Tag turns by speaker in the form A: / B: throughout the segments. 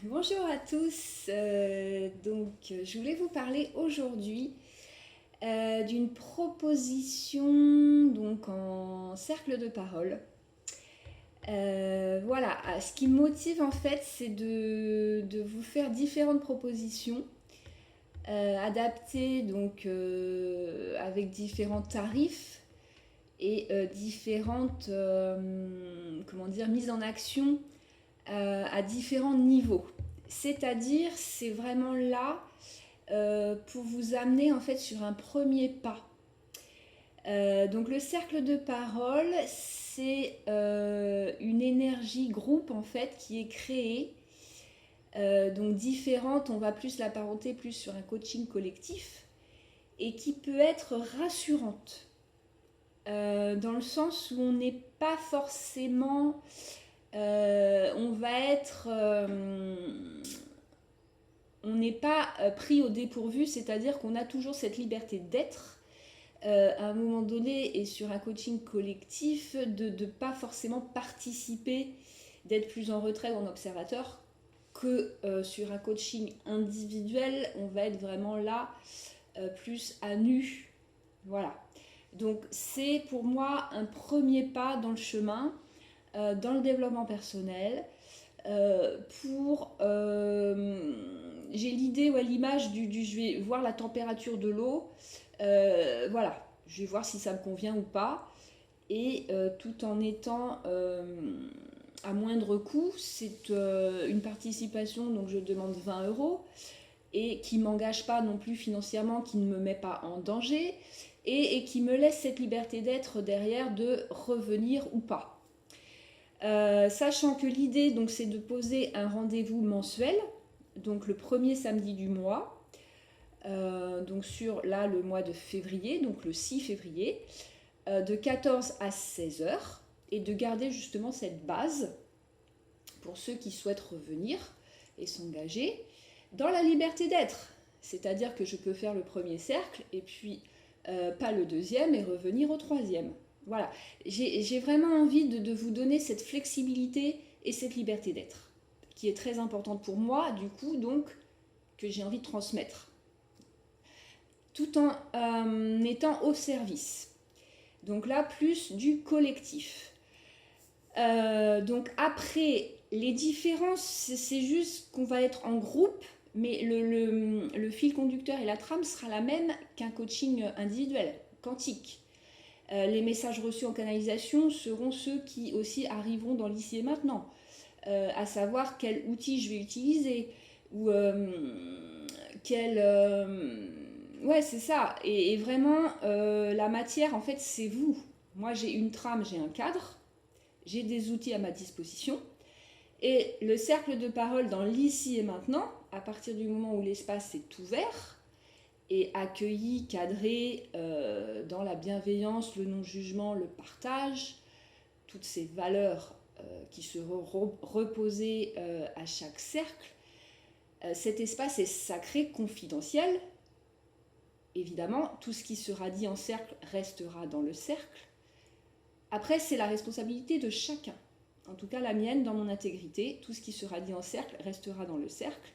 A: Bonjour à tous. Je voulais vous parler aujourd'hui d'une proposition donc en cercle de parole. Voilà, ce qui me motive en fait, c'est de vous faire différentes propositions adaptées avec différents tarifs et différentes comment dire mises en action à différents niveaux. C'est-à-dire, c'est vraiment là pour vous amener en fait sur un premier pas. Donc le cercle de parole, c'est une énergie groupe en fait qui est créée, donc différente, on va plus l'apparenter plus sur un coaching collectif et qui peut être rassurante dans le sens où on n'est pas forcément on va être on n'est pas pris au dépourvu, c'est-à-dire qu'on a toujours cette liberté d'être à un moment donné et sur un coaching collectif de ne pas forcément participer, d'être plus en retrait ou en observateur que sur un coaching individuel, on va être vraiment là plus à nu. Voilà. Donc c'est pour moi un premier pas dans le chemin, dans le développement personnel. J'ai l'idée ou l'image je vais voir la température de l'eau, voilà, je vais voir si ça me convient ou pas, et tout en étant à moindre coût. C'est une participation, donc je demande 20 € et qui ne m'engage pas non plus financièrement, qui ne me met pas en danger et qui me laisse cette liberté d'être derrière, de revenir ou pas. Sachant que l'idée donc c'est de poser un rendez-vous mensuel, donc le premier samedi du mois, donc sur là le mois de février, donc le 6 février, de 14 à 16 heures, et de garder justement cette base pour ceux qui souhaitent revenir et s'engager dans la liberté d'être. C'est-à-dire que je peux faire le premier cercle et puis pas le deuxième et revenir au troisième. Voilà, j'ai vraiment envie de vous donner cette flexibilité et cette liberté d'être, qui est très importante pour moi, du coup, donc, que j'ai envie de transmettre, tout en étant au service. Donc là, plus du collectif. Donc après, les différences, c'est juste qu'on va être en groupe, mais le fil conducteur et la trame sera la même qu'un coaching individuel, quantique. Les messages reçus en canalisation seront ceux qui aussi arriveront dans l'ici et maintenant, à savoir quel outil je vais utiliser ou quel ouais, c'est ça. Et vraiment la matière en fait c'est vous. Moi j'ai une trame, j'ai un cadre, j'ai des outils à ma disposition, et le cercle de parole dans l'ici et maintenant, à partir du moment où l'espace est ouvert et accueilli, cadré dans la bienveillance, le non-jugement, le partage, toutes ces valeurs qui seront reposées à chaque cercle. Cet espace est sacré, confidentiel. Évidemment, tout ce qui sera dit en cercle restera dans le cercle. Après, c'est la responsabilité de chacun. En tout cas, la mienne, dans mon intégrité, tout ce qui sera dit en cercle restera dans le cercle.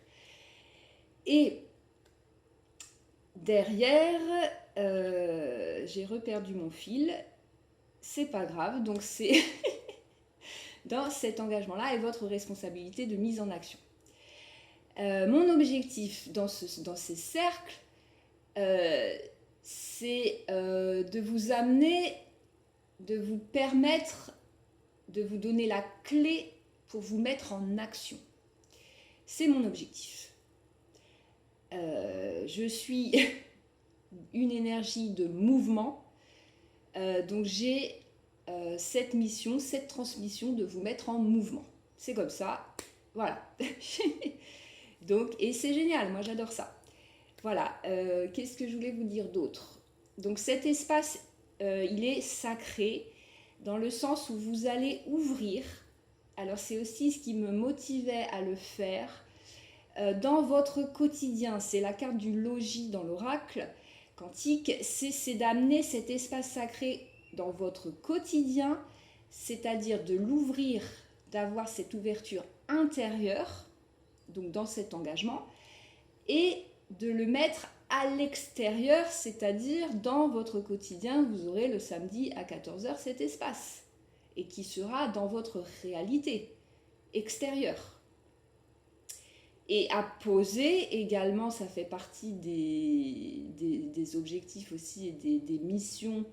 A: Et derrière, j'ai reperdu mon fil, c'est pas grave, donc c'est dans cet engagement-là et votre responsabilité de mise en action. Mon objectif dans ces cercles, c'est de vous amener, de vous permettre, de vous donner la clé pour vous mettre en action. C'est mon objectif. Je suis une énergie de mouvement, donc j'ai cette mission, cette transmission de vous mettre en mouvement. C'est comme ça, voilà. Donc, et c'est génial, moi j'adore ça. Voilà, qu'est-ce que je voulais vous dire d'autre? Donc cet espace, il est sacré dans le sens où vous allez ouvrir. Alors c'est aussi ce qui me motivait à le faire. Dans votre quotidien, c'est la carte du logis dans l'oracle quantique, c'est d'amener cet espace sacré dans votre quotidien, c'est-à-dire de l'ouvrir, d'avoir cette ouverture intérieure, donc dans cet engagement, et de le mettre à l'extérieur, c'est-à-dire dans votre quotidien, vous aurez le samedi à 14h cet espace, et qui sera dans votre réalité extérieure. Et à poser également, ça fait partie des objectifs aussi et des missions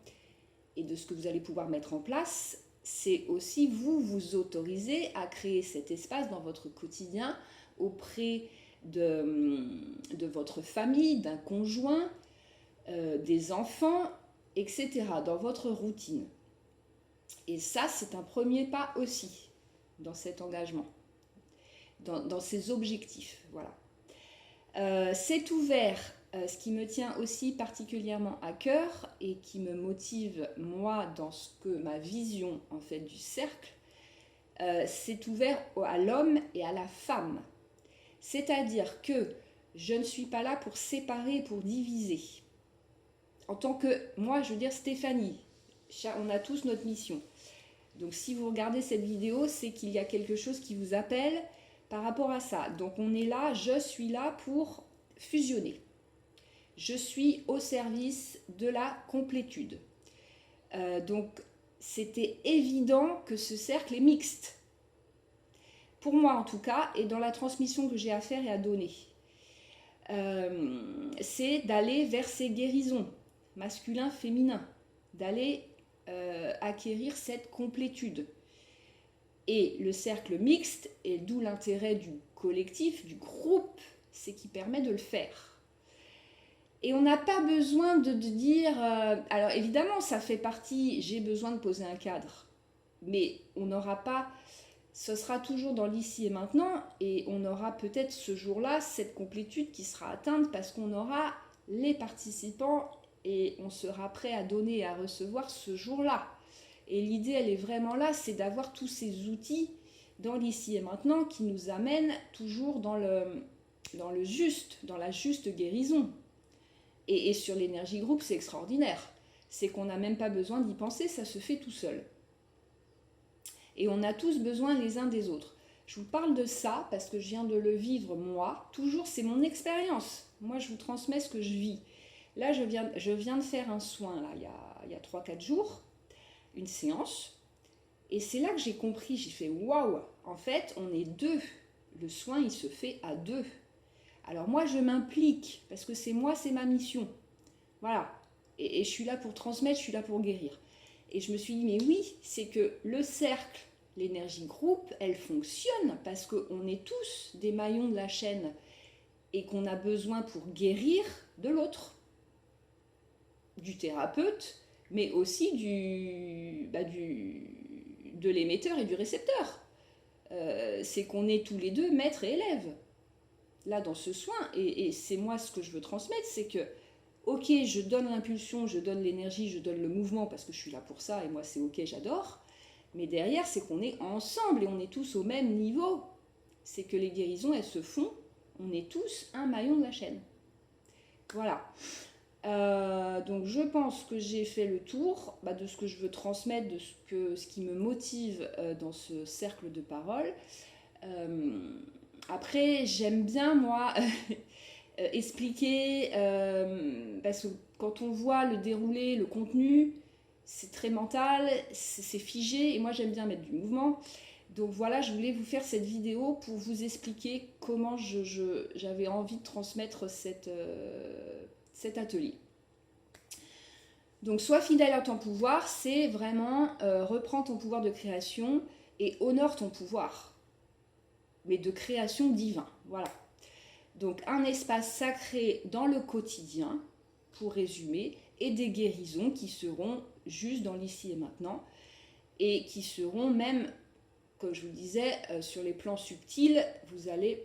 A: et de ce que vous allez pouvoir mettre en place, c'est aussi vous autoriser à créer cet espace dans votre quotidien auprès de votre famille, d'un conjoint, des enfants, etc., dans votre routine. Et ça, c'est un premier pas aussi dans cet engagement, dans ces objectifs. Voilà. C'est ouvert, ce qui me tient aussi particulièrement à cœur et qui me motive, moi, dans ma vision en fait du cercle, c'est ouvert à l'homme et à la femme. C'est-à-dire que je ne suis pas là pour séparer, pour diviser. En tant que, moi, je veux dire Stéphanie, on a tous notre mission. Donc si vous regardez cette vidéo, c'est qu'il y a quelque chose qui vous appelle par rapport à ça. Donc on est là, je suis là pour fusionner. Je suis au service de la complétude. Donc c'était évident que ce cercle est mixte. Pour moi en tout cas, et dans la transmission que j'ai à faire et à donner. C'est d'aller vers ces guérisons, masculin, féminin, d'aller acquérir cette complétude. Et le cercle mixte, et d'où l'intérêt du collectif, du groupe, c'est qui permet de le faire. Et on n'a pas besoin de dire... alors évidemment, ça fait partie, j'ai besoin de poser un cadre, mais on n'aura pas... Ce sera toujours dans l'ici et maintenant, et on aura peut-être ce jour-là cette complétude qui sera atteinte parce qu'on aura les participants et on sera prêt à donner et à recevoir ce jour-là. Et l'idée, elle est vraiment là, c'est d'avoir tous ces outils dans l'ici et maintenant qui nous amènent toujours dans le juste, dans la juste guérison. Et sur l'énergie groupe, c'est extraordinaire. C'est qu'on n'a même pas besoin d'y penser, ça se fait tout seul. Et on a tous besoin les uns des autres. Je vous parle de ça parce que je viens de le vivre moi. Toujours, c'est mon expérience. Moi, je vous transmets ce que je vis. Là, je viens de faire un soin là, il y a 3-4 jours, une séance. Et c'est là que j'ai compris, j'ai fait waouh, en fait, on est deux. Le soin, il se fait à deux. Alors moi, je m'implique parce que c'est moi, c'est ma mission. Voilà. Et je suis là pour transmettre, je suis là pour guérir. Et je me suis dit, mais oui, c'est que le cercle, l'énergie groupe, elle fonctionne parce qu'on est tous des maillons de la chaîne et qu'on a besoin pour guérir de l'autre, du thérapeute, mais aussi de l'émetteur et du récepteur. C'est qu'on est tous les deux maîtres et élèves. Là, dans ce soin, et c'est moi ce que je veux transmettre, c'est que ok, je donne l'impulsion, je donne l'énergie, je donne le mouvement parce que je suis là pour ça et moi c'est ok, j'adore. Mais derrière, c'est qu'on est ensemble et on est tous au même niveau. C'est que les guérisons, elles se font, on est tous un maillon de la chaîne. Voilà. Donc je pense que j'ai fait le tour de ce que je veux transmettre, de ce qui me motive dans ce cercle de parole. Après, j'aime bien, moi... expliquer, parce que quand on voit le déroulé, le contenu, c'est très mental, c'est figé, et moi j'aime bien mettre du mouvement. Donc voilà, je voulais vous faire cette vidéo pour vous expliquer comment j'avais envie de transmettre cet atelier. Donc sois fidèle à ton pouvoir, c'est vraiment reprends ton pouvoir de création et honore ton pouvoir, mais de création divin, voilà. Donc un espace sacré dans le quotidien, pour résumer, et des guérisons qui seront juste dans l'ici et maintenant, et qui seront même, comme je vous le disais, sur les plans subtils, vous n'allez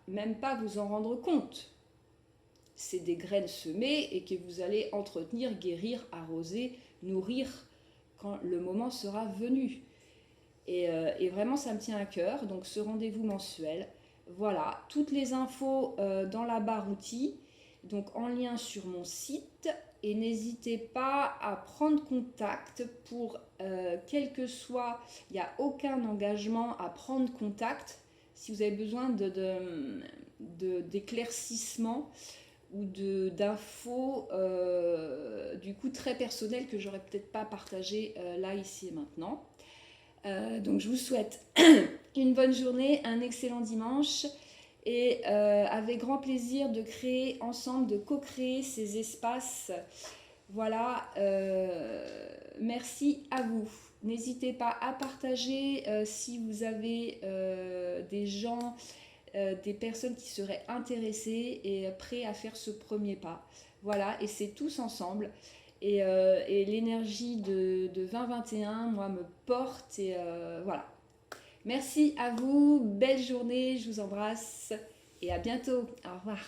A: même pas vous en rendre compte. C'est des graines semées et que vous allez entretenir, guérir, arroser, nourrir quand le moment sera venu. Et vraiment, ça me tient à cœur, donc ce rendez-vous mensuel. Voilà, toutes les infos dans la barre outils, donc en lien sur mon site. Et n'hésitez pas à prendre contact pour, quel que soit, il n'y a aucun engagement à prendre contact. si vous avez besoin d'éclaircissement ou d'infos du coup très personnelles que j'aurais peut-être pas partagées là, ici et maintenant. Donc je vous souhaite une bonne journée, un excellent dimanche et avec grand plaisir de créer ensemble, de co-créer ces espaces. Voilà, merci à vous. N'hésitez pas à partager si vous avez des gens, des personnes qui seraient intéressées et prêts à faire ce premier pas. Voilà, et c'est tous ensemble. Et l'énergie de 2021, moi, me porte. Et voilà. Merci à vous. Belle journée. Je vous embrasse. Et à bientôt. Au revoir.